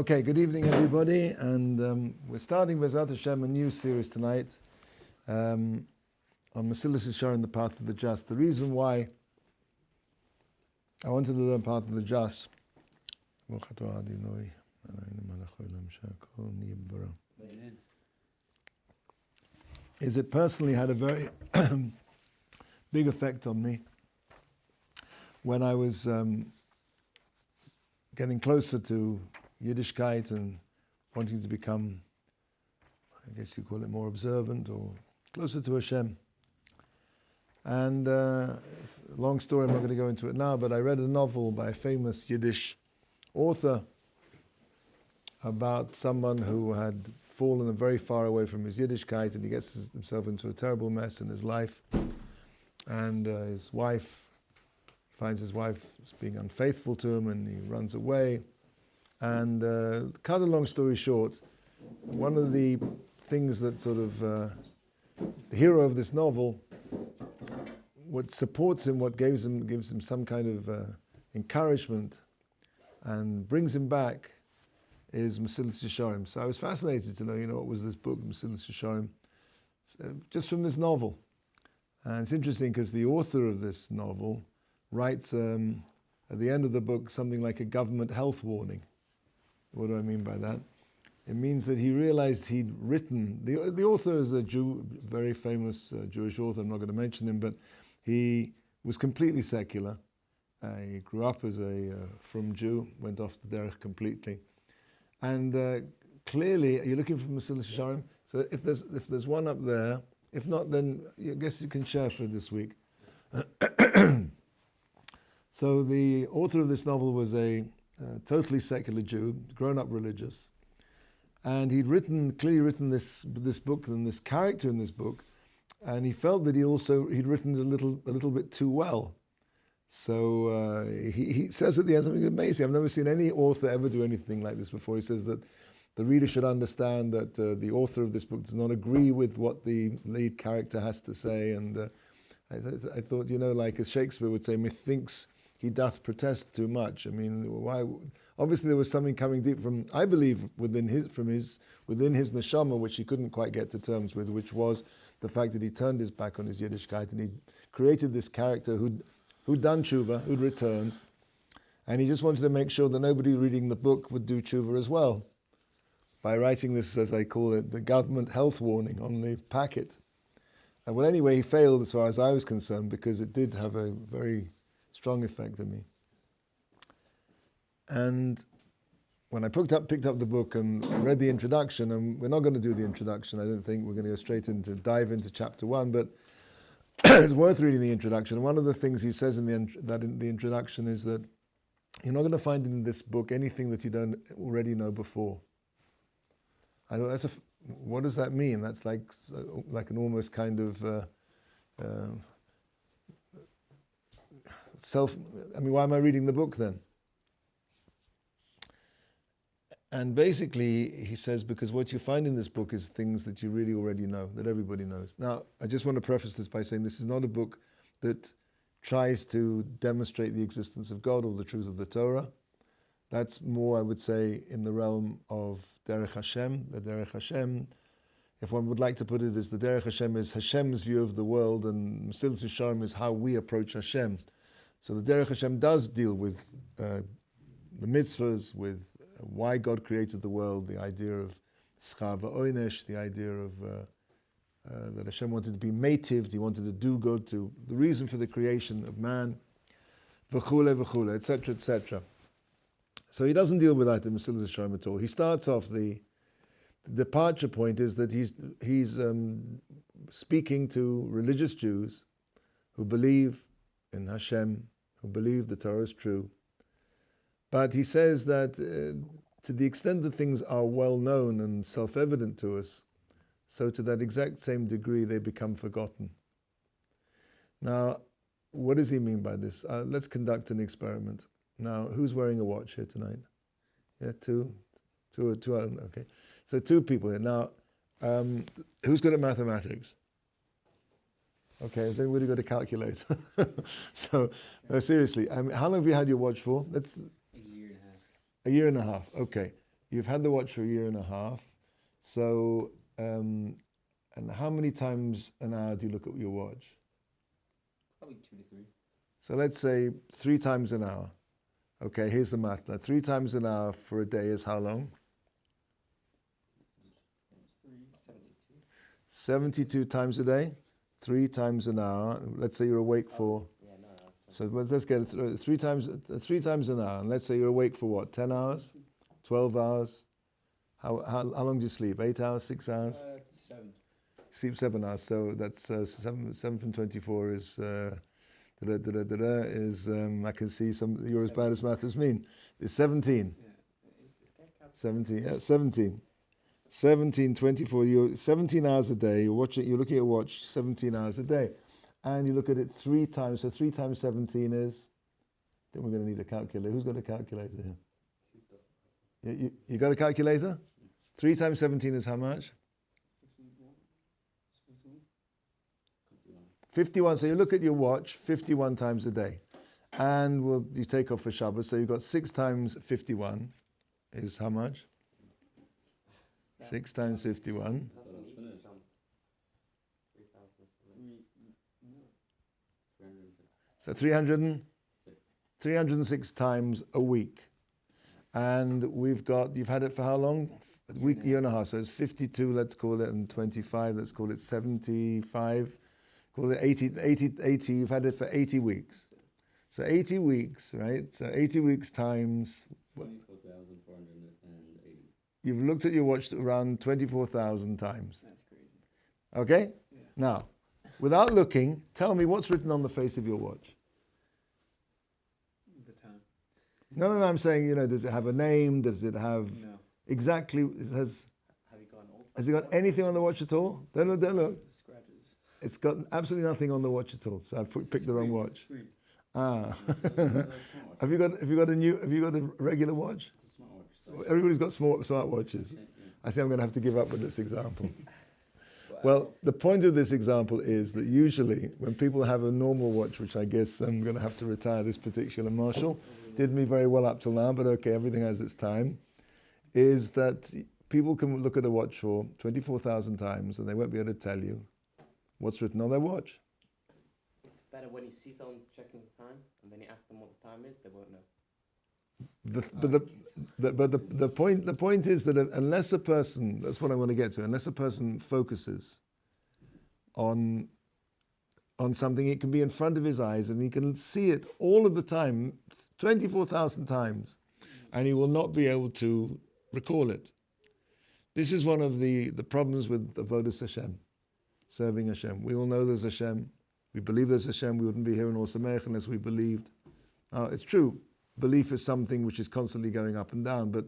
Okay, good evening everybody, and we're starting B'ezrat Hashem a new series tonight on Mesilas Yesharim, the path of the just. The reason why I wanted to learn path of the just is it personally had a very big effect on me when I was getting closer to Yiddishkeit and wanting to become, I guess you call it, more observant or closer to Hashem. And it's a long story, I'm not going to go into it now, but I read a novel by a famous Yiddish author about someone who had fallen very far away from his Yiddishkeit, and he gets himself into a terrible mess in his life. And his wife, finds his wife being unfaithful to him, and he runs away. And cut a long story short, one of the things that sort of the hero of this novel, what supports him, what gives him some kind of encouragement and brings him back, is Mesilas Yesharim. So I was fascinated to know, what was this book, Mesilas Yesharim, just from this novel. And it's interesting because the author of this novel writes at the end of the book something like a government health warning. What do I mean by that? It means that he realized he'd written, the author is a Jew, very famous Jewish author, I'm not going to mention him, but he was completely secular. He grew up as a frum Jew, went off the derech completely. And clearly, you're looking for Mesilas Yesharim, so if there's one up there, if not, then I guess you can share for this week. So the author of this novel was a totally secular Jew, grown up religious, and he'd clearly written this book and this character in this book, and he felt that he'd written it a little bit too well. So he says at the end something amazing. I've never seen any author ever do anything like this before. He says that the reader should understand that the author of this book does not agree with what the lead character has to say, and I thought, like as Shakespeare would say, methinks he doth protest too much. I mean, why? Obviously, there was something coming deep from, I believe, within his neshama, which he couldn't quite get to terms with, which was the fact that he turned his back on his Yiddishkeit and he created this character who'd done tshuva, who'd returned, and he just wanted to make sure that nobody reading the book would do tshuva as well by writing this, as I call it, the government health warning on the packet. Well, anyway, he failed as far as I was concerned, because it did have a very strong effect on me. And when I picked up the book and read the introduction, and we're not going to do the introduction, I don't think, we're going to go dive into chapter 1, but it's worth reading the introduction. And one of the things he says in the introduction is that you're not going to find in this book anything that you don't already know before. I thought what does that mean? That's like an almost kind of why am I reading the book then? And basically, he says, because what you find in this book is things that you really already know, that everybody knows. Now, I just want to preface this by saying this is not a book that tries to demonstrate the existence of God or the truth of the Torah. That's more, I would say, in the realm of Derech Hashem. The Derech Hashem, if one would like to put it, is the Derech Hashem is Hashem's view of the world, and Mesilas Yesharim is how we approach Hashem. So the Derech Hashem does deal with the mitzvahs, with why God created the world, the idea of schar v'onesh, the idea of that Hashem wanted to be mativ, he wanted to do good, to the reason for the creation of man, v'chule, etc., etc. So he doesn't deal with that in Mesilas Yesharim at all. He starts off, the departure point is that he's speaking to religious Jews who believe in Hashem, who believe the Torah is true. But he says that to the extent that things are well known and self-evident to us, so to that exact same degree they become forgotten. Now, what does he mean by this? Let's conduct an experiment. Now, who's wearing a watch here tonight? Yeah, two, okay. So 2 people here. Now, who's good at mathematics? Okay, has anybody got a calculator? So, no, seriously, how long have you had your watch for? A year and a half. A year and a half, okay. you've had the watch for a year and a half. So, and how many times an hour do you look at your watch? Probably 2 to 3. So let's say 3 times an hour. Okay, here's the math. Now, 3 times an hour for a day is how long? 72 times a day, 3 times an hour. Let's say you're awake for. So let's get it 3 times an hour. And let's say you're awake for what? 10 hours, 12 hours. How long do you sleep? 8 hours, 6 hours? 7. Sleep 7 hours. So that's 7 from 24 is. I can see you're as bad as math as me. It's 17. 17. Yeah, 17. 17, 24, you're 17 hours a day, you're looking at your watch 17 hours a day. And you look at it 3 times, so 3 times 17 is, I think we're going to need a calculator. Who's got a calculator here? You got a calculator? 3 times 17 is how much? 51. So you look at your watch 51 times a day. And you take off for Shabbos, so you've got 6 times 51 is how much? 6 times 51. So 306 times a week. And you've had it for how long? A week, year and a half. So it's 52, let's call it, and 25, let's call it 75. Call it 80, you've had it for 80 weeks. So 80 weeks, right? So 80 weeks times... 24,480. You've looked at your watch around 24,000 times. That's crazy. Okay? Yeah. Now, without looking, tell me what's written on the face of your watch. The time. No, I'm saying, does it have a name? Does it have... No. Exactly, has it got anything on the watch at all? Don't look. Scratches. It's got absolutely nothing on the watch at all. So I've picked the wrong watch. Screen. Ah. Have you got a regular watch? Everybody's got smart watches. I think I'm going to have to give up with this example. Well, the point of this example is that usually when people have a normal watch, which I guess I'm going to have to retire this particular Marshall, did me very well up till now, but okay, everything has its time, is that people can look at a watch for 24,000 times and they won't be able to tell you what's written on their watch. It's better when you see someone checking the time and then you ask them what the time is, they won't know. The point is that unless a person, that's what I want to get to, unless a person focuses on something, it can be in front of his eyes and he can see it all of the time, 24,000 times, and he will not be able to recall it. This is one of the problems with Avodas Hashem, serving Hashem. We all know there's Hashem. We believe there's Hashem. We wouldn't be here in Ohr Somayach unless we believed. It's true. Belief is something which is constantly going up and down, but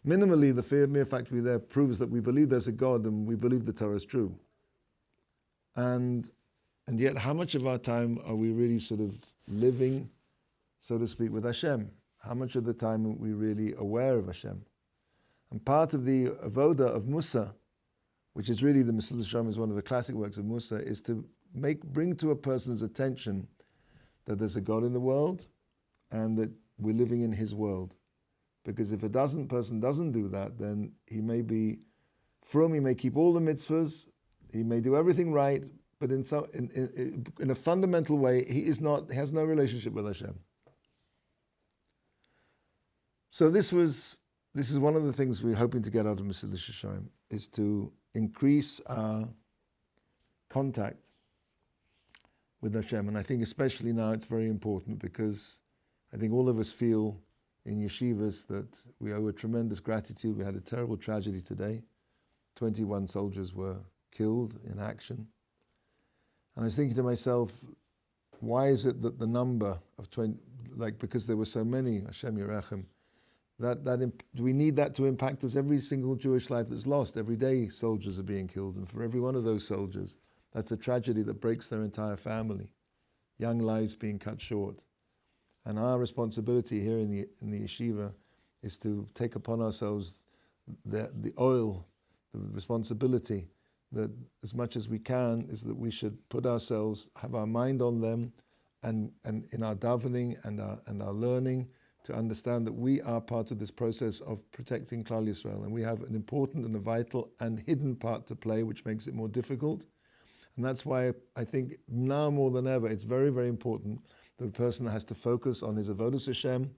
minimally the mere fact we're there proves that we believe there's a God and we believe the Torah is true. And yet how much of our time are we really sort of living, so to speak, with Hashem? How much of the time are we really aware of Hashem? And part of the avoda of Musa, which is really the Mesilas Yesharim is one of the classic works of Musa, is to bring to a person's attention that there's a God in the world and that we're living in his world. Because if person doesn't do that, then he may be from, he may keep all the mitzvahs, he may do everything right, but in a fundamental way, he has no relationship with Hashem. So this is one of the things we're hoping to get out of Mesilas Yesharim, is to increase our contact with Hashem. And I think especially now it's very important because I think all of us feel in yeshivas that we owe a tremendous gratitude. We had a terrible tragedy today. 21 soldiers were killed in action. And I was thinking to myself, why is it that the number of 20, because there were so many, Hashem Yerachem, do we need that to impact us? Every single Jewish life that's lost, every day soldiers are being killed. And for every one of those soldiers, that's a tragedy that breaks their entire family. Young lives being cut short. And our responsibility here in the yeshiva is to take upon ourselves the responsibility that as much as we can is that we should put ourselves, have our mind on them, and in our davening and our learning, to understand that we are part of this process of protecting Klal Yisrael, and we have an important and a vital and hidden part to play, which makes it more difficult. And that's why I think now more than ever, it's very, very important that a person has to focus on his avodas Hashem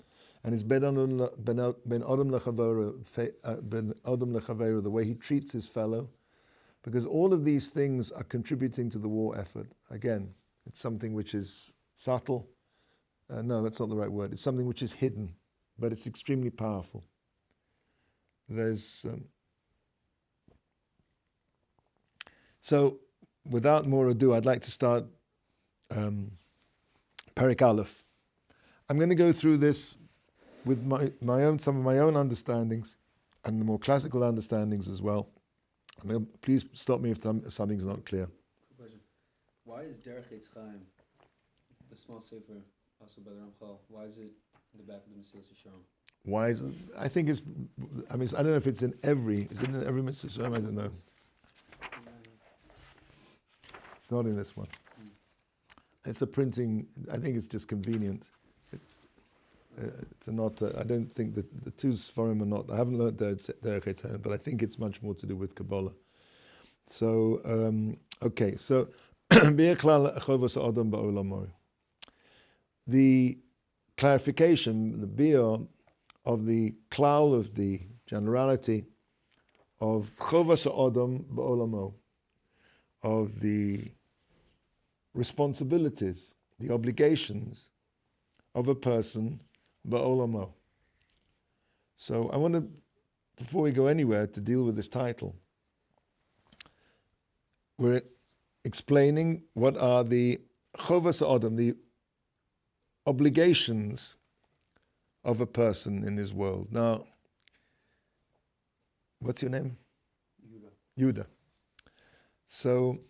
and his ben adam lechaveru, the way he treats his fellow, because all of these things are contributing to the war effort. Again, it's something which is subtle. No, that's not the right word. It's something which is hidden, but it's extremely powerful. So, without more ado, I'd like to start Perek Aleph. I'm going to go through this with some of my own understandings and the more classical understandings as well. Please stop me if something's not clear. Good question. Why is Derech Eitz Chaim, the small sefer, also by the Ramchal, why is it in the back of the Mesilas Yesharim? Why is it? I think it's. I mean, I don't know if it's in every. Is it in every Mesilas Yesharim? I don't know. It's not in this one. It's a printing. I think it's just convenient. It's not. I don't think that the two Sfarim are not. I haven't learned Derech Eitz Chaim, but I think it's much more to do with Kabbalah. So okay. So the clarification, the biur of the klal, of the generality of chovas ha'adam ba'olamo, of the responsibilities, the obligations of a person ba'olamo. So I want to, before we go anywhere, to deal with this title. We're explaining what are the chovas ha'adam, the obligations of a person in his world. Now, what's your name? Yuda. So,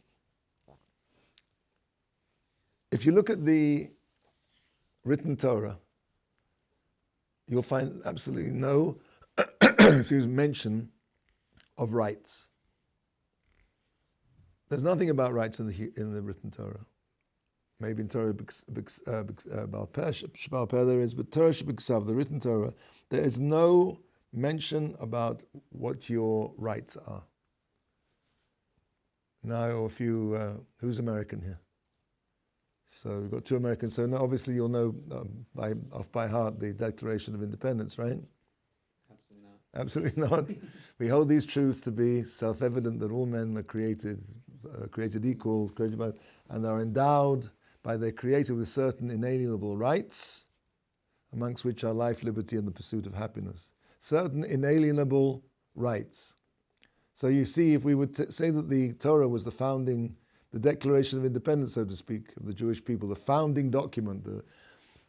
if you look at the written Torah, you'll find absolutely no mention of rights. There's nothing about rights in the written Torah. Maybe in Torah Baal Peh there is, but Torah Shebiksav, the written Torah, there is no mention about what your rights are. Now, who's American here? So we've got two Americans. So now obviously you'll know off by heart the Declaration of Independence, right? Absolutely not. We hold these truths to be self-evident, that all men are created equal, and are endowed by their Creator with certain inalienable rights, amongst which are life, liberty, and the pursuit of happiness. Certain inalienable rights. So you see, if we would say that the Torah was the Declaration of Independence, so to speak, of the Jewish people, the founding document,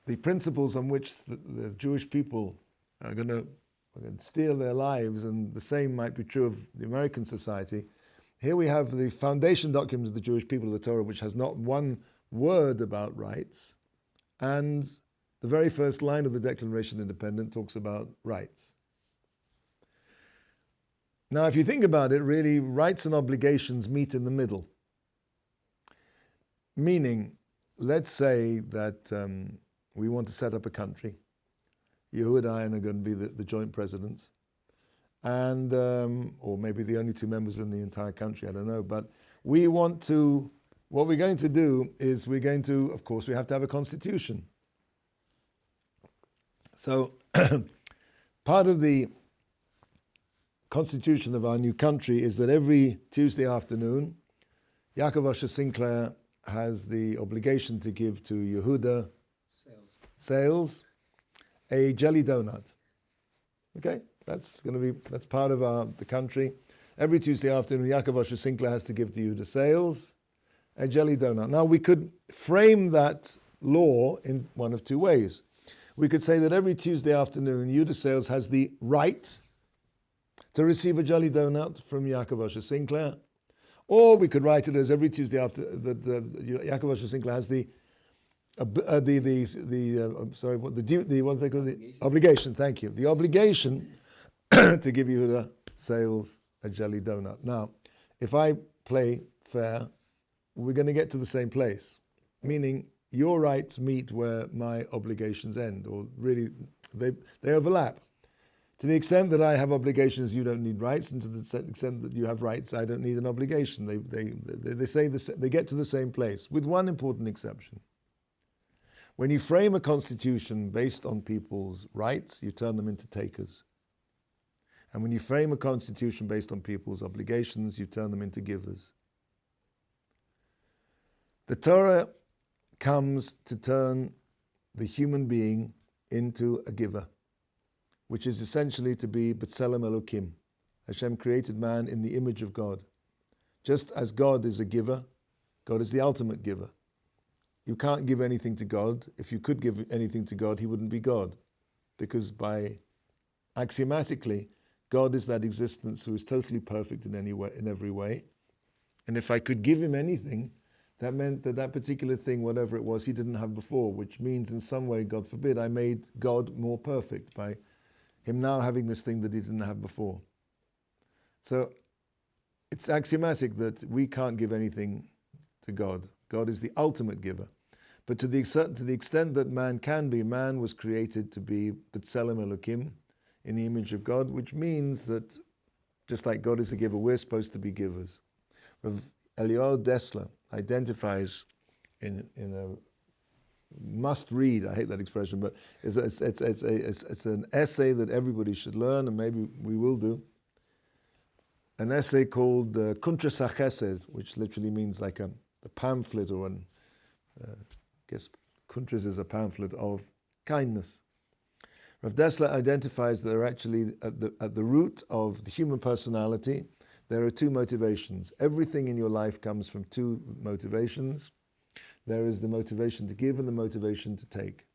the principles on which the Jewish people are going to steer their lives, and the same might be true of the American society. Here we have the foundation document of the Jewish people of the Torah, which has not one word about rights, and the very first line of the Declaration of Independence talks about rights. Now, if you think about it, really, rights and obligations meet in the middle. Meaning, let's say that we want to set up a country. You and I are going to be the joint presidents, and or maybe the only two members in the entire country, I don't know, but what we're going to do is of course, we have to have a constitution. So, part of the constitution of our new country is that every Tuesday afternoon, Yaakov Ohr Sinclair has the obligation to give to Yehuda Sales a jelly donut. Okay, that's part of the country. Every Tuesday afternoon, Yaakov Ohr Sinclair has to give to Yehuda Sales a jelly donut. Now, we could frame that law in one of two ways. We could say that every Tuesday afternoon, Yehuda Sales has the right to receive a jelly donut from Yaakov Ohr Sinclair, or we could write it as every Tuesday after Yaakov Ohr Sinclair has the obligation. Thank you. The obligation to give Yehuda Sales a jelly donut. Now, if I play fair, we're going to get to the same place, meaning your rights meet where my obligations end, or really, They overlap. To the extent that I have obligations, you don't need rights, and to the extent that you have rights, I don't need an obligation. They get to the same place, with one important exception. When you frame a constitution based on people's rights, you turn them into takers. And when you frame a constitution based on people's obligations, you turn them into givers. The Torah comes to turn the human being into a giver, which is essentially to be B'Tselem Elokim. Hashem created man in the image of God. Just as God is a giver, God is the ultimate giver. You can't give anything to God. If you could give anything to God, he wouldn't be God. Because by axiomatically, God is that existence who is totally perfect in every way. And if I could give him anything, that meant that that particular thing, whatever it was, he didn't have before, which means in some way, God forbid, I made God more perfect by him now having this thing that he didn't have before. So it's axiomatic that we can't give anything to God. God is the ultimate giver. But to the extent that man can be, man was created to be B'Tselem Elokim, in the image of God, which means that just like God is a giver, we're supposed to be givers. Rav Eliyahu Dessler identifies in a must-read, I hate that expression, but it's an essay that everybody should learn, and maybe we will do. An essay called Kuntras HaChesed, which literally means like a pamphlet, or I guess Kuntras is a pamphlet of kindness. Rav Dessler identifies that there are actually, at the root of the human personality, there are two motivations. Everything in your life comes from two motivations. There is the motivation to give and the motivation to take.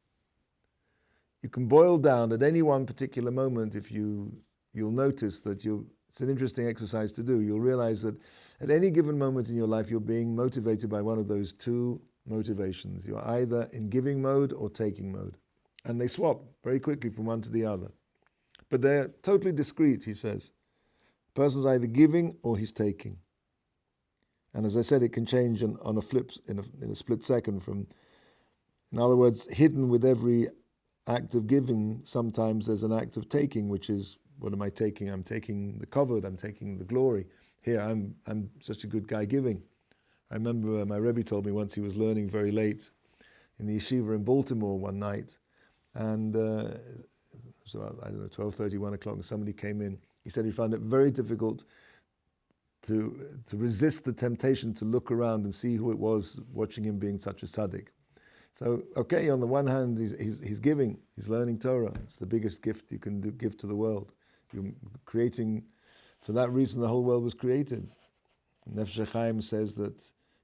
You can boil down at any one particular moment, if you'll notice that it's an interesting exercise to do. You'll realize that at any given moment in your life, you're being motivated by one of those two motivations. You're either in giving mode or taking mode. And they swap very quickly from one to the other. But they're totally discrete, he says. A person's either giving or he's taking. And as I said, it can change on a flip, in a split second from, in other words, hidden with every act of giving, sometimes there's an act of taking, which is, what am I taking? I'm taking the kavod, I'm taking the glory. Here, I'm such a good guy giving. I remember my Rabbi told me once he was learning very late in the yeshiva in Baltimore one night. And so I don't know, 12:30, 1 o'clock, and somebody came in. He said he found it very difficult to resist the temptation to look around and see who it was watching him being such a tzaddik. So, okay, on the one hand, he's giving, he's learning Torah. It's the biggest gift you can give to the world. You're creating, for that reason, the whole world was created. Nefesh HaChaim says that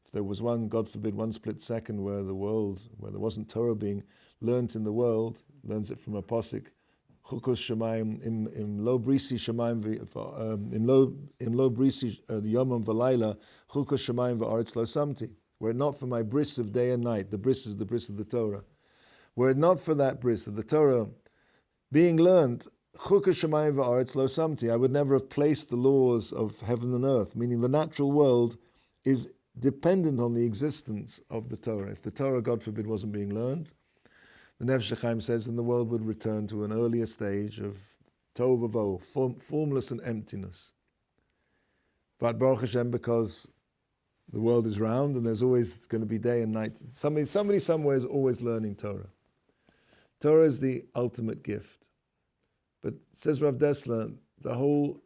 if there was one, God forbid, one split second where there wasn't Torah being learnt in the world, learns it from a posik, Chukos Shemayim im lo brisi Shemayim im lo brisi yomam v'layla Chukos Shemayim v'aretz lo samti. Were it not for my bris of day and night, the bris is the bris of the Torah. Were it not for that bris of the Torah being learnt, Chukos Shemayim v'aretz lo samti, I would never have placed the laws of heaven and earth, meaning the natural world is dependent on the existence of the Torah. If the Torah, God forbid, wasn't being learned, the Nefesh HaChaim says, then the world would return to an earlier stage of tohu vavohu, formless and emptiness. But Baruch Hashem, because the world is round and there's always going to be day and night, somebody somewhere is always learning Torah. Torah is the ultimate gift. But says Rav Dessler, the whole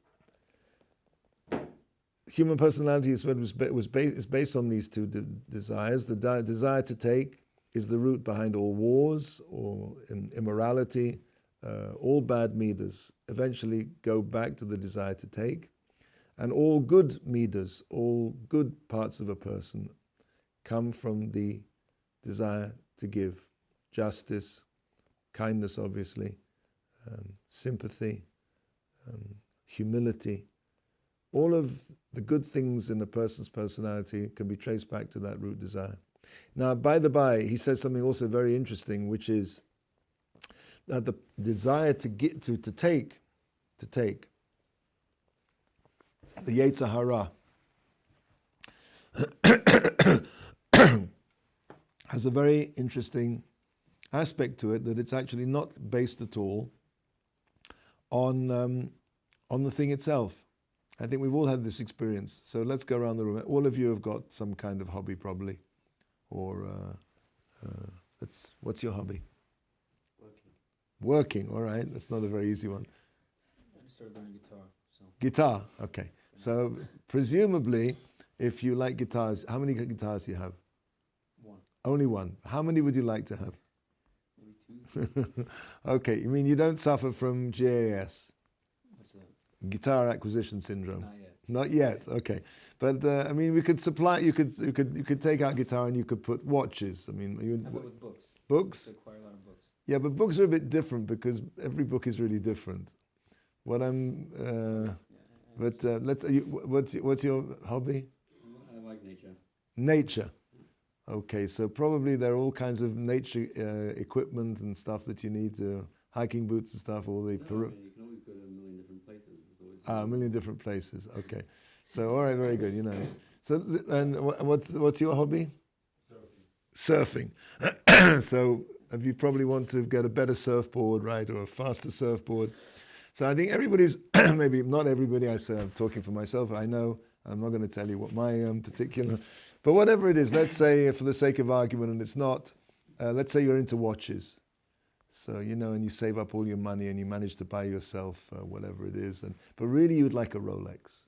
human personality is based on these two desires. The desire to take is the root behind all wars or immorality. All bad midas eventually go back to the desire to take. And all good midas, all good parts of a person, come from the desire to give. Justice, kindness, obviously, sympathy, humility. All of the good things in a person's personality can be traced back to that root desire. Now, by the by, he says something also very interesting, which is that the desire to take, the Yetzer Hara, has a very interesting aspect to it that it's actually not based at all on the thing itself. I think we've all had this experience. So let's go around the room. All of you have got some kind of hobby probably, or what's your hobby? Working, all right. That's not a very easy one. I just started learning guitar. So. Guitar, okay. So presumably, if you like guitars, how many guitars do you have? One. Only one. How many would you like to have? Maybe two. Okay, you mean you don't suffer from GAS? What's that? Guitar acquisition syndrome? Not yet. Not yet. Okay, but I mean, we could supply. You could take out guitar and you could put watches. I mean, How about with books? Books? I acquire a lot of books. Yeah, but books are a bit different because every book is really different. What I'm, what's your hobby? I like nature. Nature. Okay, so probably there are all kinds of nature equipment and stuff that you need, hiking boots and stuff. All the You can always go to a million different places. It's always a million different places. Okay, so all right, very good. You know, so and what's your hobby? Surfing. So you probably want to get a better surfboard, right, or a faster surfboard. So I think everybody's, maybe not everybody, I say I'm talking for myself, I know, I'm not going to tell you what my particular, but whatever it is, let's say for the sake of argument, and it's not, let's say you're into watches. So, you know, and you save up all your money and you manage to buy yourself whatever it is, but really you would like a Rolex.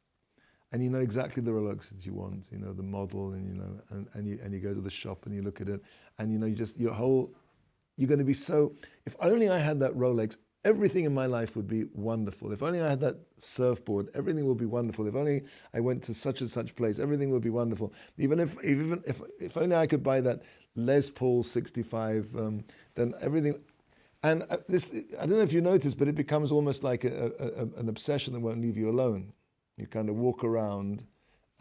And you know exactly the Rolex that you want, you know, the model, and you know, and you go to the shop and you look at it, and you know, you're going to be so, if only I had that Rolex, everything in my life would be wonderful. If only I had that surfboard, everything would be wonderful. If only I went to such and such place, everything would be wonderful. Even if only I could buy that Les Paul 65, then everything. And this, I don't know if you noticed, but it becomes almost like an obsession that won't leave you alone. You kind of walk around,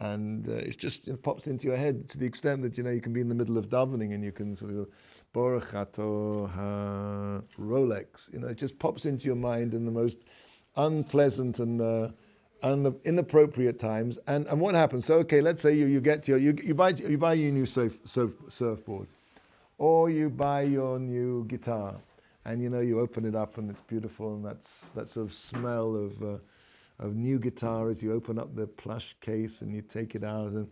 and it pops into your head to the extent that, you know, you can be in the middle of davening and you can sort of go, Baruch Ato ha Rolex. You know, it just pops into your mind in the most unpleasant and the inappropriate times. And what happens? So okay, let's say you buy your new surfboard, or you buy your new guitar, and you know, you open it up and it's beautiful, and that sort of smell of new guitar as you open up the plush case and you take it out, and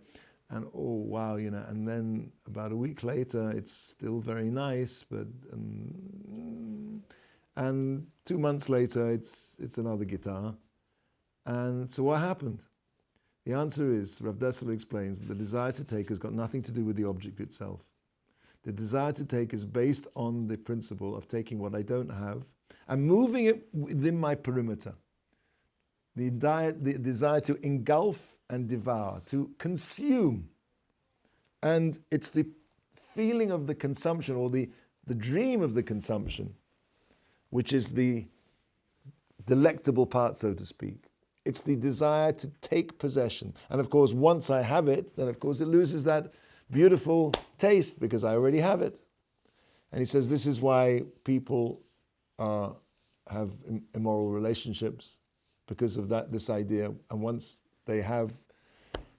oh wow, you know, and then about a week later it's still very nice, but and 2 months later it's another guitar. And so what happened? The answer is, Rav Dessler explains, the desire to take has got nothing to do with the object itself. The desire to take is based on the principle of taking what I don't have and moving it within my perimeter. The desire to engulf and devour, to consume. And it's the feeling of the consumption, or the dream of the consumption, which is the delectable part, so to speak. It's the desire to take possession. And of course, once I have it, then of course it loses that beautiful taste because I already have it. And he says this is why people have immoral relationships, because of this idea. And once they have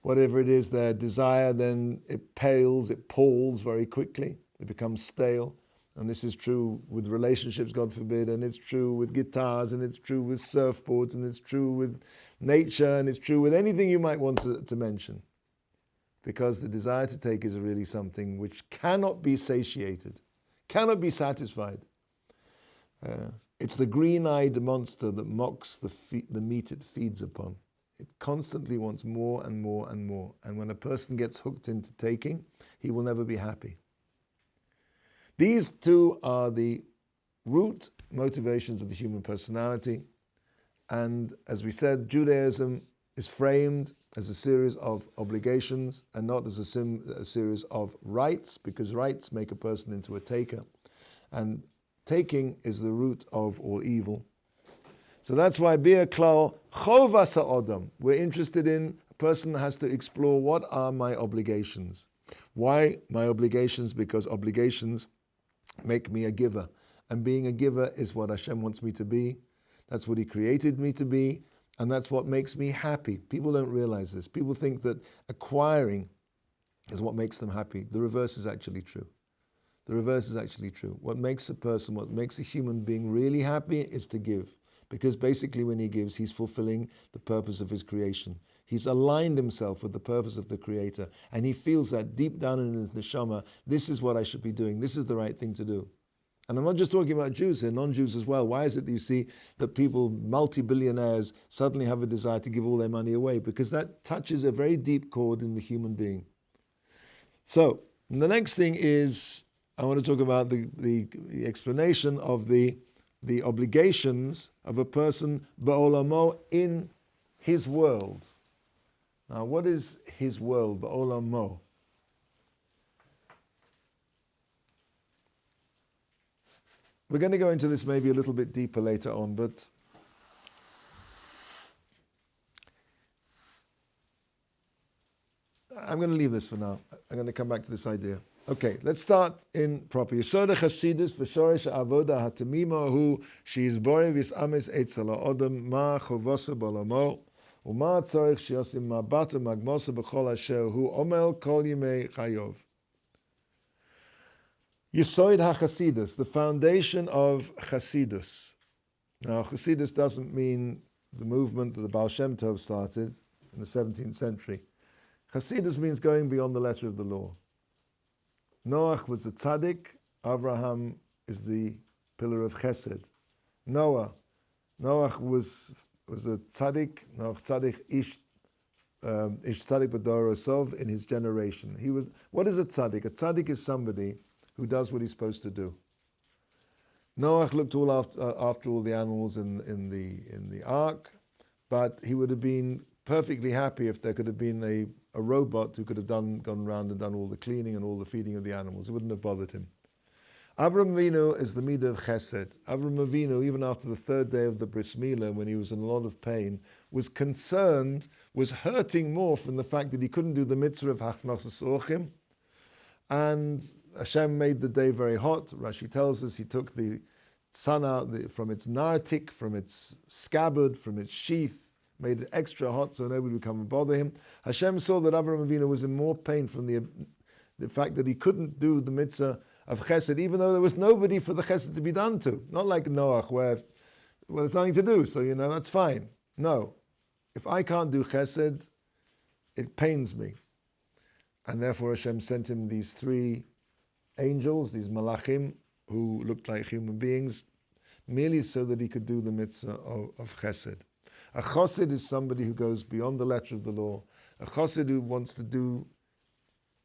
whatever it is, their desire, then it palls very quickly. It becomes stale. And this is true with relationships, God forbid, and it's true with guitars, and it's true with surfboards, and it's true with nature, and it's true with anything you might want to mention. Because the desire to take is really something which cannot be satiated, cannot be satisfied. It's the green-eyed monster that mocks the meat it feeds upon. It constantly wants more and more and more. And when a person gets hooked into taking, he will never be happy. These two are the root motivations of the human personality. And as we said, Judaism is framed as a series of obligations and not as a series of rights, because rights make a person into a taker. And taking is the root of all evil. So that's why Bia Klal Chovas Ha'odam, we're interested in, a person has to explore, what are my obligations? Why my obligations? Because obligations make me a giver. And being a giver is what Hashem wants me to be. That's what He created me to be. And that's what makes me happy. People don't realize this. People think that acquiring is what makes them happy. The reverse is actually true. The reverse is actually true. What makes a human being really happy is to give. Because basically when he gives, he's fulfilling the purpose of his creation. He's aligned himself with the purpose of the Creator. And he feels that deep down in his neshama, this is what I should be doing. This is the right thing to do. And I'm not just talking about Jews here, non-Jews as well. Why is it that you see that people, multi-billionaires, suddenly have a desire to give all their money away? Because that touches a very deep chord in the human being. So, the next thing is, I want to talk about the explanation of the obligations of a person, ba'olamo, in his world. Now, what is his world, ba'olamo? We're going to go into this maybe a little bit deeper later on, but I'm going to leave this for now. I'm going to come back to this idea. Okay, let's start in proper. Yesod HaChasidus v'shoresh ha'avoda ha'tamima hu she'izboreh v'yis'ames etzel ha'odem ma chovosa b'olamo u'ma tzorich she'yosim ma'bata magmosa b'chol asher hu omel kol yimei chayov. Yesod HaChasidus, the foundation of Chasidus. Now, Chasidus doesn't mean the movement that the Baal Shem Tov started in the 17th century. Chasidus means going beyond the letter of the law. Noach was a tzaddik. Abraham is the pillar of Chesed. Noach was a tzaddik. Noach tzaddik ish tzaddik b'dor osov, in his generation. What is a tzaddik? A tzaddik is somebody who does what he's supposed to do. Noach looked after all the animals in the ark, but he would have been perfectly happy if there could have been a robot who could have gone around and done all the cleaning and all the feeding of the animals. It wouldn't have bothered him. Avram Avinu is the midah of Chesed. Avram Avinu, even after the third day of the Bris Milah, when he was in a lot of pain, was hurting more from the fact that he couldn't do the mitzvah of Hachnachas Orchim, and Hashem made the day very hot. Rashi tells us he took the sun out from its nartik, from its scabbard, from its sheath, made it extra hot so nobody would come and bother him. Hashem saw that Avraham Avinu was in more pain from the fact that he couldn't do the mitzvah of Chesed, even though there was nobody for the Chesed to be done to. Not like Noach, where there's nothing to do, so that's fine. No. If I can't do Chesed, it pains me. And therefore Hashem sent him these three angels, these malachim, who looked like human beings, merely so that he could do the mitzvah of Chesed. A chosid is somebody who goes beyond the letter of the law. A chosid who wants to do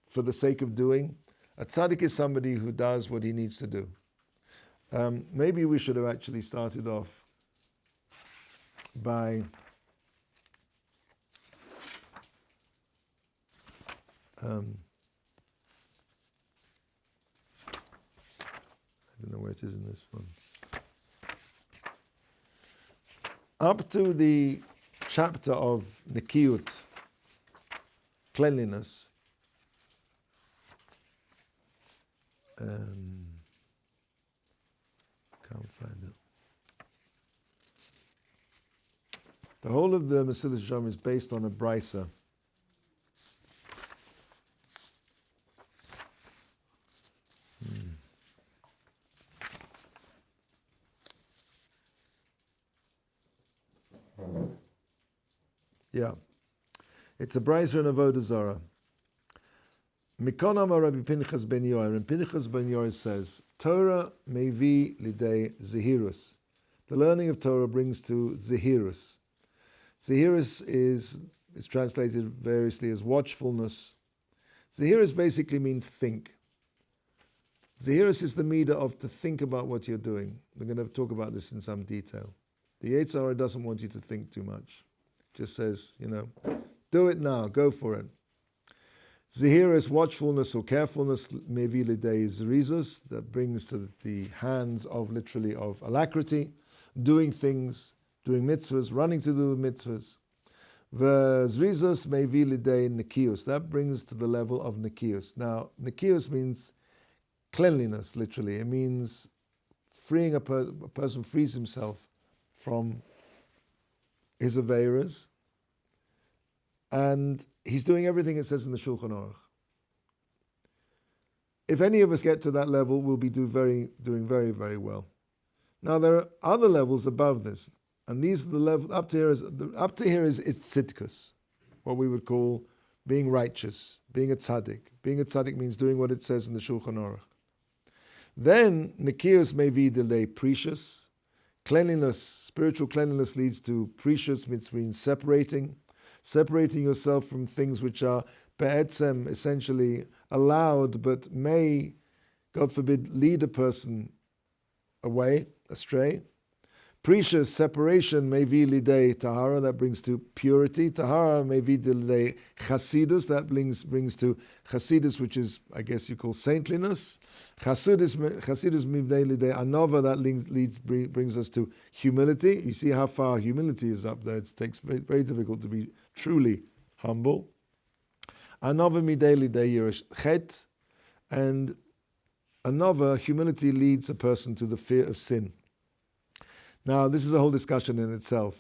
for the sake of doing. A tzaddik is somebody who does what he needs to do. Maybe we should have actually started off by I don't know where it is in this one. Up to the chapter of Nikiyut, cleanliness, can't find it. The whole of the Mesilas Yesharim is based on a brisa. Yeah, it's a brisa in Avodah Zarah. Mikol Amar Rabbi Pinchas ben Yoel. And Pinchas ben Yoel says, Torah mevi lidei zehirus. The learning of Torah brings to zehirus. Zehirus is translated variously as watchfulness. Zehirus basically means think. Zehirus is the midah of to think about what you're doing. We're going to talk about this in some detail. The Yetzer Hara doesn't want you to think too much. Just says, do it now, go for it. Zehirus, watchfulness or carefulness, mevi lidei zerizus, that brings to the hands of literally of alacrity, doing things, doing mitzvahs, running to do mitzvahs. Zerizus mevi lidei nikius, that brings to the level of nikius. Now, nikius means cleanliness, literally. It means freeing a person frees himself from his aveiras, and he's doing everything it says in the Shulchan Aruch. if any of us get to that level, we'll be doing very, very well. Now there are other levels above this, and these are the level up to here is it's tzidkus, what we would call being righteous, being a tzaddik. Being a tzaddik means doing what it says in the Shulchan Aruch. Then nikius may be delay precious. Cleanliness, spiritual cleanliness leads to precious, which means separating yourself from things which are be'etzem, essentially allowed, but may, God forbid, lead a person astray. Precious separation may be lidei tahara, that brings to purity. Tahara may be lidei chasidus, that brings to chasidus, which is, I guess you call saintliness. Chasidus midei lidei anova, that brings us to humility. You see how far humility is up there. It takes very, very difficult to be truly humble. Anova midei lidei yiresh chet, and anova, humility leads a person to the fear of sin. Now, this is a whole discussion in itself.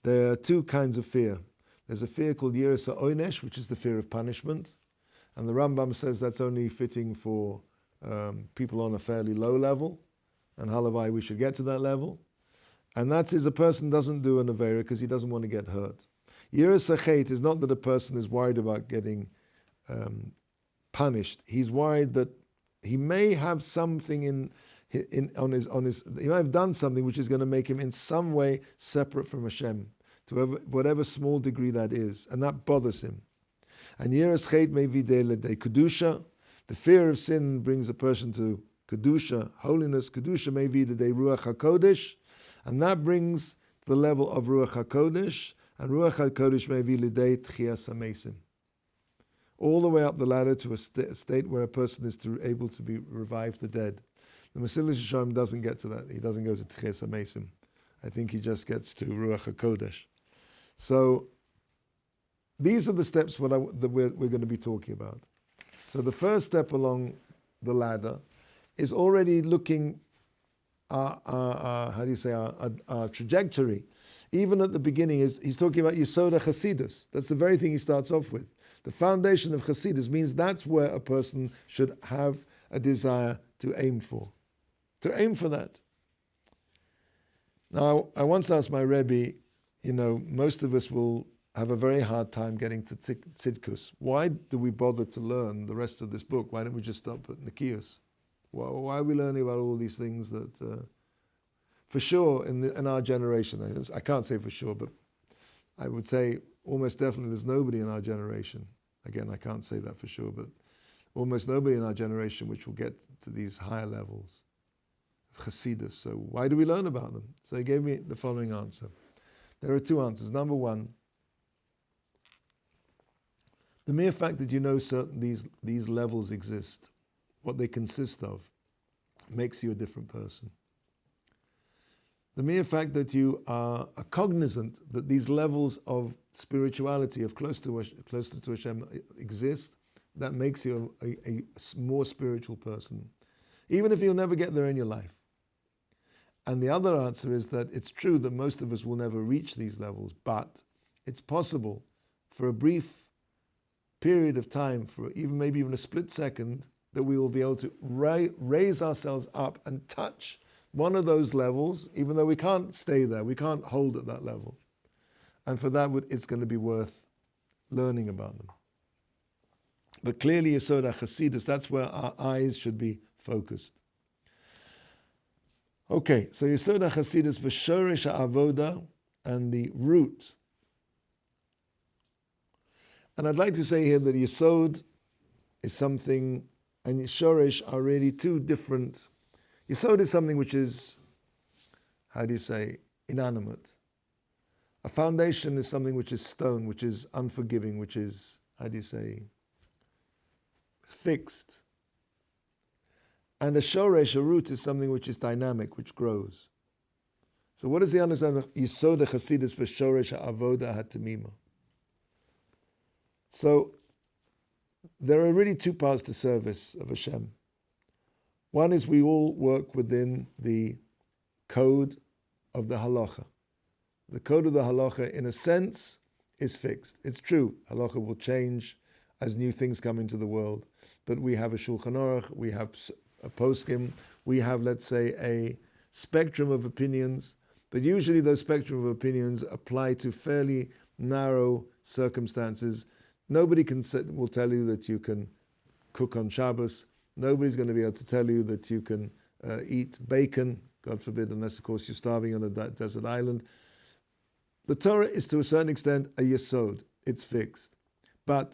There are two kinds of fear. There's a fear called Yiras Oynesh, which is the fear of punishment. And the Rambam says that's only fitting for people on a fairly low level. And halavai, we should get to that level. And that is a person doesn't do an Avera because he doesn't want to get hurt. Yiras Achet is not that a person is worried about getting punished. He's worried that he may have something on his he might have done something which is going to make him in some way separate from Hashem, to whatever small degree that is, and that bothers him. And Yiras Chet may be de kedusha. The fear of sin brings a person to kedusha, holiness. Kedusha may be de ruach hakodesh, and that brings the level of ruach hakodesh. And ruach hakodesh may be lidei tchias hamesim, all the way up the ladder to a state where a person is able to be revive the dead. The Mesilas Yesharim doesn't get to that. He doesn't go to Tchias HaMesim. I think he just gets to Ruach HaKodesh. So these are the steps that we're going to be talking about. So the first step along the ladder is already looking our trajectory. Even at the beginning, he's talking about Yesod HaChasidus. That's the very thing he starts off with. The foundation of Chasidus means that's where a person should have a desire to aim for. To aim for that. Now, I once asked my Rabbi, most of us will have a very hard time getting to tzidkus. Why do we bother to learn the rest of this book? Why don't we just stop at Nikias? Why are we learning about all these things that, for sure, in our generation, I can't say for sure, but I would say almost definitely there's nobody in our generation. Again, I can't say that for sure, but almost nobody in our generation which will get to these higher levels of Chasidus. So why do we learn about them? So he gave me the following answer. There are two answers. Number one, the mere fact that you know certain these levels exist, what they consist of, makes you a different person. The mere fact that you are cognizant that these levels of spirituality, of closer to Hashem exist, that makes you a more spiritual person, even if you'll never get there in your life. And the other answer is that it's true that most of us will never reach these levels, but it's possible for a brief period of time, for maybe even a split second, that we will be able to raise ourselves up and touch one of those levels, even though we can't stay there, we can't hold at that level. And for that, it's going to be worth learning about them. But clearly, Yesod HaChasidus, that's where our eyes should be focused. Okay, so Yesod HaChasidus, v'shorish ha'avoda, and the root. And I'd like to say here that Yesod is something, and Shorish are really two different. Yesod is something which is, inanimate. A foundation is something which is stone, which is unforgiving, which is, fixed. And a shoresh, a root, is something which is dynamic, which grows. So what is the understanding of Yesod HaChasidus for shoresh ha'avoda ha'temima? So there are really two parts to service of Hashem. One is we all work within the code of the halacha. The code of the halacha, in a sense, is fixed. It's true, halacha will change as new things come into the world. But we have a Shulchan Aruch, we have a poskim, we have, let's say, a spectrum of opinions, but usually those spectrum of opinions apply to fairly narrow circumstances. Nobody will tell you that you can cook on Shabbos. Nobody's going to be able to tell you that you can eat bacon, God forbid, unless, of course, you're starving on a desert island. The Torah is, to a certain extent, a yesod. It's fixed. But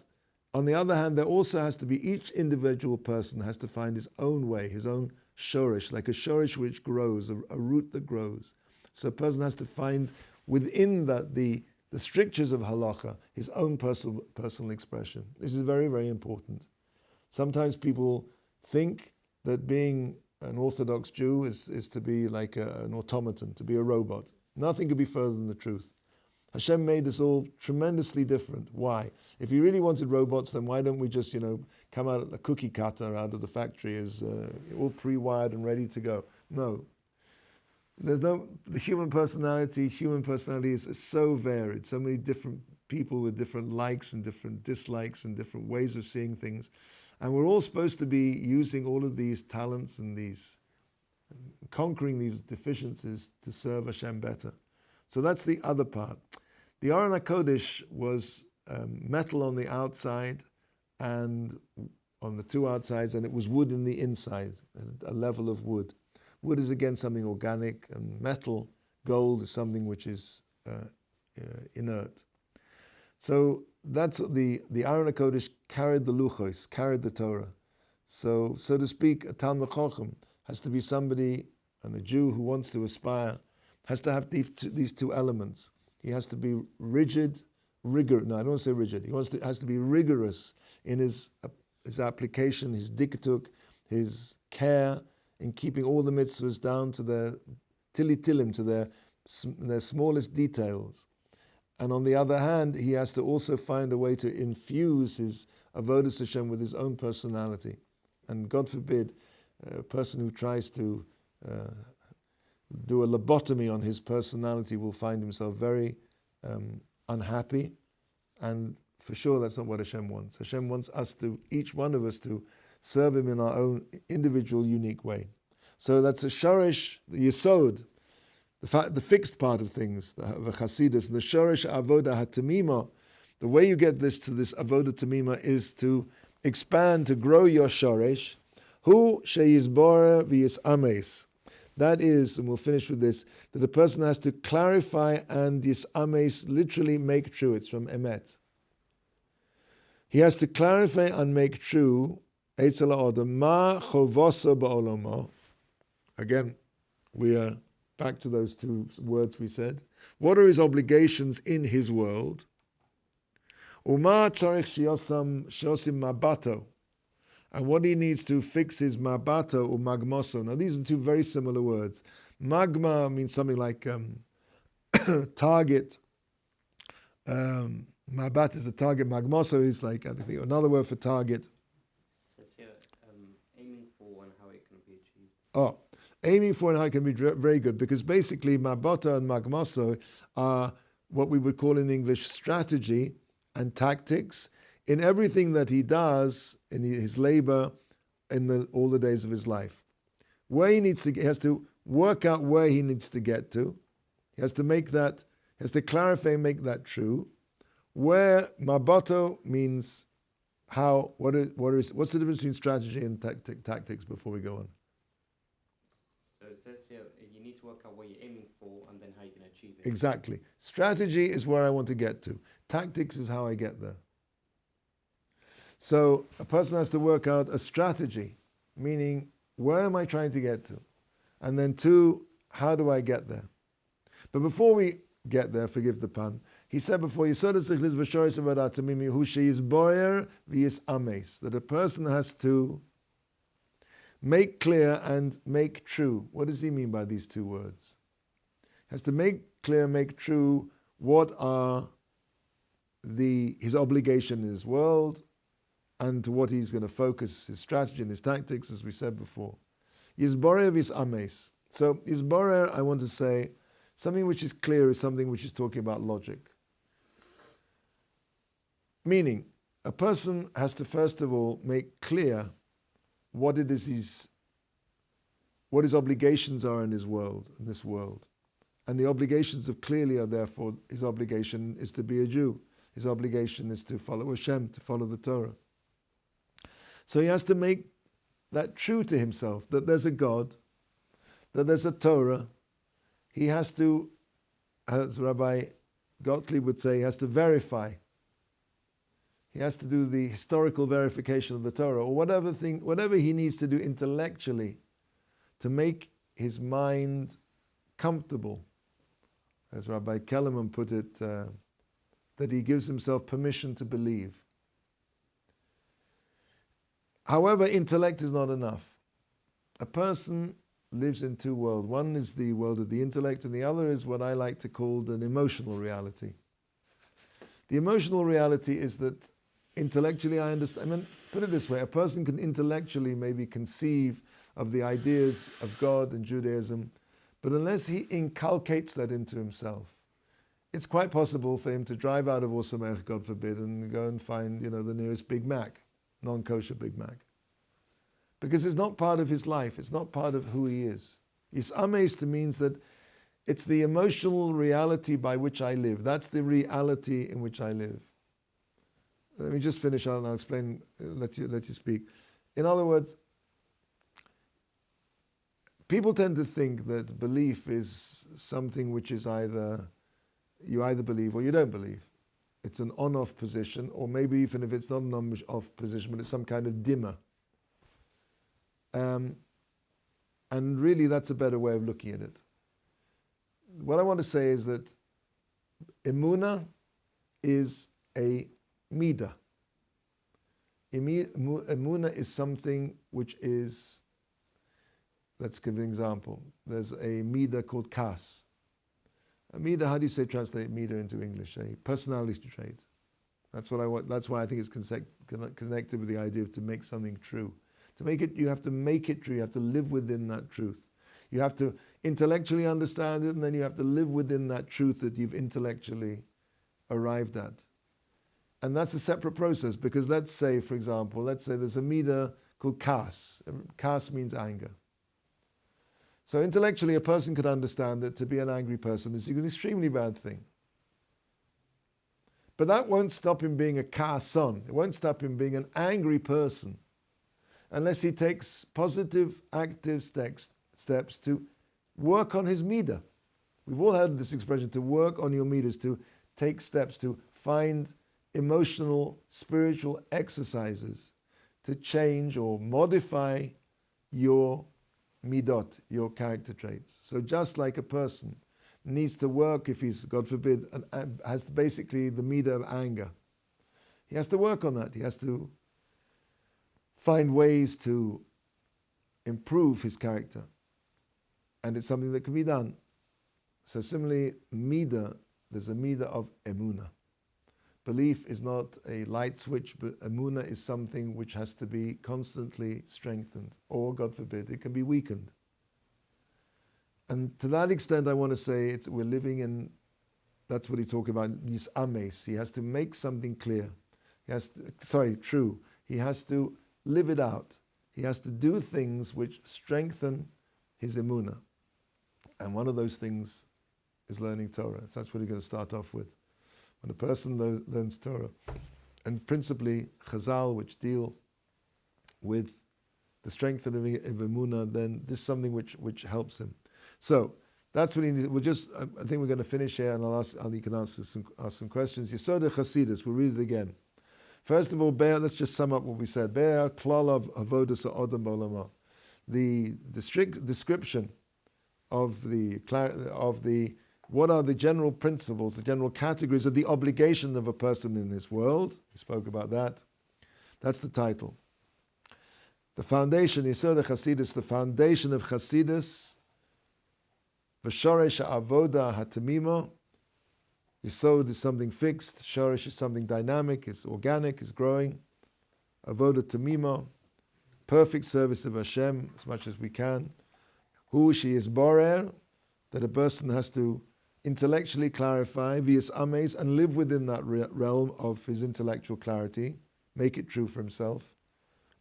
on the other hand, there also has to be, each individual person has to find his own way, his own shorish, like a shorish which grows, a root that grows. So a person has to find within that the strictures of halacha his own personal expression. This is very, very important. Sometimes people think that being an Orthodox Jew is to be like an automaton, to be a robot. Nothing could be further than the truth. Hashem made us all tremendously different. Why? If he really wanted robots, then why don't we just, come out a cookie cutter out of the factory as all pre-wired and ready to go? No. The human personality is so varied. So many different people with different likes and different dislikes and different ways of seeing things. And we're all supposed to be using all of these talents and conquering these deficiencies to serve Hashem better. So that's the other part. The Aron HaKodesh was metal on the outside and on the two outsides, and it was wood in the inside, a level of wood. Wood is again something organic, and metal, gold, is something which is inert. So that's the Aron HaKodesh carried the luchos, carried the Torah. So to speak, a Talmid Chacham has to be somebody, and a Jew who wants to aspire, has to have these two elements. He has to be rigid. He has to be rigorous in his application, his diktuk, his care in keeping all the mitzvahs down to their tilim, to their smallest details. And on the other hand, he has to also find a way to infuse his avodas Hashem with his own personality. And God forbid, a person who tries to do a lobotomy on his personality will find himself very unhappy. And for sure, that's not what Hashem wants. Hashem wants us to, each one of us, to serve him in our own individual, unique way. So that's a shorish, the yesod, the fixed part of things, the chasidus, the shorish avoda hatamima. The way you get this to this avoda tamima is to expand, to grow your shorish. Hu sheyizbora v'yisames. That is, and we'll finish with this, that a person has to clarify and yisames, literally make true. It's from emet. He has to clarify and make true. Eitzel ha'odam ma chovoso ba'olomo. Again, we are back to those two words we said. What are his obligations in his world? Uma tzarich sheyosim mabato. And what he needs to fix is mabato or magmoso. Now these are two very similar words. Magma means something like target. Mabat is a target. Magmoso is like, I think, another word for target. So it's here, aiming for and how it can be achieved. Oh, aiming for and how it can be very good, because basically mabato and magmoso are what we would call in English strategy and tactics in everything that he does in his labor in all the days of his life. Where he has to work out where he needs to get to. He has to clarify and make that true. Where mabato means how, what's the difference between strategy and tactics before we go on? So it says here, you need to work out what you're aiming for and then how you can achieve it. Exactly. Strategy is where I want to get to. Tactics is how I get there. So a person has to work out a strategy, meaning where am I trying to get to? And then two, how do I get there? But before we get there, forgive the pun, he said before, that a person has to make clear and make true. What does he mean by these two words? He has to make clear, make true what are his obligation in his world and to what he's going to focus his strategy and his tactics, as we said before. Yizborer v'yisames. So Yizborer, I want to say, something which is clear is something which is talking about logic. Meaning, a person has to first of all make clear what it is what his obligations are in this world. And the obligations of clearly are therefore, his obligation is to be a Jew. His obligation is to follow Hashem, to follow the Torah. So he has to make that true to himself, that there's a God, that there's a Torah. He has to, as Rabbi Gottlieb would say, he has to verify. He has to do the historical verification of the Torah, or whatever he needs to do intellectually to make his mind comfortable. As Rabbi Kellerman put it, that he gives himself permission to believe. However, intellect is not enough. A person lives in two worlds. One is the world of the intellect, and the other is what I like to call an emotional reality. The emotional reality is that intellectually I understand. I mean, put it this way, a person can intellectually maybe conceive of the ideas of God and Judaism, but unless he inculcates that into himself, it's quite possible for him to drive out of Ohr Somayach, God forbid, and go and find, the nearest Big Mac, non-kosher Big Mac. Because it's not part of his life, it's not part of who he is. Yisames means that it's the emotional reality by which I live. That's the reality in which I live. Let me just finish out and I'll explain, let you speak. In other words, people tend to think that belief is something which is you either believe or you don't believe. It's an on-off position, or maybe even if it's not an on-off position, but it's some kind of dimmer. And really that's a better way of looking at it. What I want to say is that Emunah is a midah. Emunah is something which is, let's give an example. There's a midah called kas. A midah, how do you translate midah into English? A personality trait. That's why I think it's connected with the idea of to make something true. To make it, you have to make it true. You have to live within that truth. You have to intellectually understand it, and then you have to live within that truth that you've intellectually arrived at. And that's a separate process, because let's say, for example, there's a midah called kas. Kas means anger. So intellectually, a person could understand that to be an angry person is an extremely bad thing. But that won't stop him being a kason. It won't stop him being an angry person unless he takes positive, active steps to work on his midah. We've all heard this expression, to work on your midas, to take steps, to find emotional, spiritual exercises to change or modify your midot, your character traits. So just like a person needs to work, if he's, God forbid, has basically the midah of anger, he has to work on that. He has to find ways to improve his character. And it's something that can be done. So similarly, midah, there's a midah of emunah. Belief is not a light switch, but emunah is something which has to be constantly strengthened, or, God forbid, it can be weakened. And to that extent, I want to say we're living in, that's what he talked about, yisames. He has to make something clear. True. He has to live it out. He has to do things which strengthen his emunah. And one of those things is learning Torah. So that's what we're going to start off with. When a person learns Torah, and principally Chazal, which deal with the strengthening of emunah, then this is something which helps him. So that's what he needs. I think we're going to finish here, and you can ask some questions. Yesod Chasidus, we'll read it again. First of all, let's just sum up what we said. Be'er klal of avodas ha'odam b'olamah. The strict description of what are the general principles, the general categories of the obligation of a person in this world. We spoke about that. That's the title. The foundation, Yesod Chasidus, the foundation of Chasidus, V'shoresh ha'avoda ha'tamima. Yesod is something fixed, Shoresh is something dynamic, is organic, is growing. Avoda tamima, perfect service of Hashem as much as we can. Who she is borer, that a person has to intellectually clarify, vias ames, and live within that realm of his intellectual clarity. make it true for himself.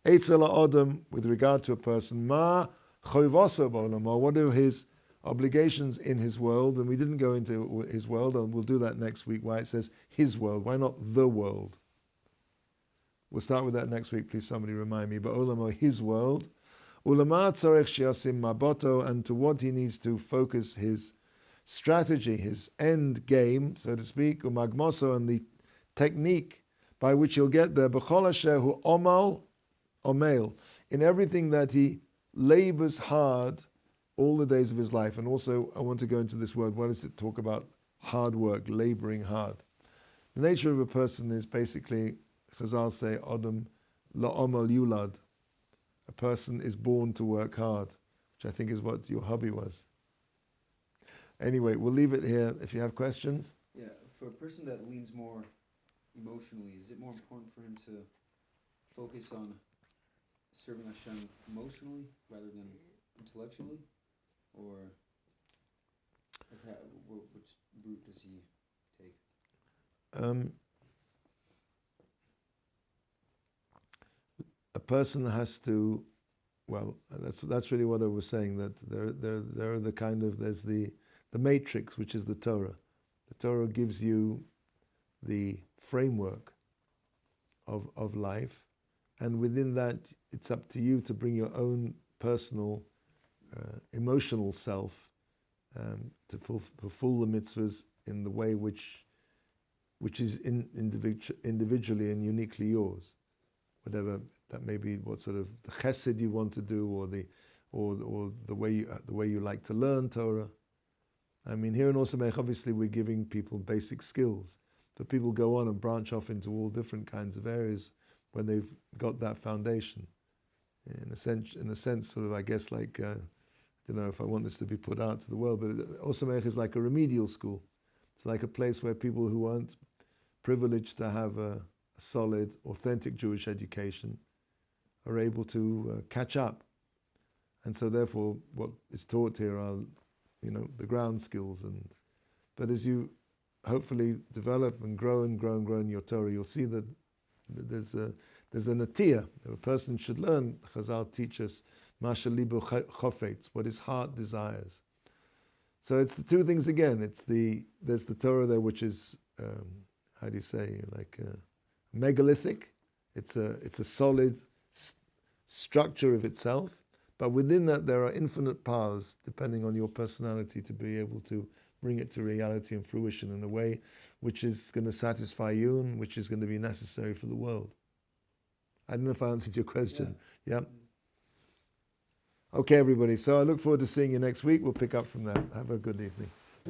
Eitzel Adam, with regard to a person, ma choivaso b'olamo, what are his obligations in his world? And we didn't go into his world, and we'll do that next week, why it says his world. Why not the world? We'll start with that next week, please somebody remind me. But olamo, his world. Ulama tzarech shiasim maboto, and to what he needs to focus his strategy, his end game, so to speak, umagmoso, and the technique by which he'll get there. B'chol asher hu omal omel, in everything that he labors hard all the days of his life. And also, I want to go into this word. What does it talk about? Hard work, laboring hard. The nature of a person is basically, Chazal say, Adam la'omal yulad. A person is born to work hard, which I think is what your hobby was. Anyway, we'll leave it here. If you have questions. Yeah, for a person that leans more emotionally, is it more important for him to focus on serving Hashem emotionally rather than intellectually? Or which route does he take? A person has to, well, that's really what I was saying, that there are the kind of, there's the matrix, which is the Torah. The Torah gives you the framework of life, and within that, it's up to you to bring your own personal, emotional self to fulfill the mitzvahs in the way which is individually and uniquely yours. Whatever that may be, what sort of the chesed you want to do, or the way you like to learn Torah. I mean, here in Ohr Somayach, obviously we're giving people basic skills, but people go on and branch off into all different kinds of areas when they've got that foundation. In a sense, sort of, I guess, like I don't know if I want this to be put out to the world, but Ohr Somayach is like a remedial school. It's like a place where people who aren't privileged to have a solid, authentic Jewish education are able to catch up. And so therefore what is taught here are, the ground skills. But as you hopefully develop and grow in your Torah, you'll see that there's a natiyah. A person should learn, Chazal teaches, Masha libo chofetz, what his heart desires. So it's the two things again. There's the Torah there, which is, how do you say, like megalithic. It's a solid structure of itself, but within that there are infinite paths, depending on your personality, to be able to bring it to reality and fruition in a way which is going to satisfy you and which is going to be necessary for the world. I don't know if I answered your question. Yeah. Okay, everybody. So I look forward to seeing you next week. We'll pick up from there. Have a good evening.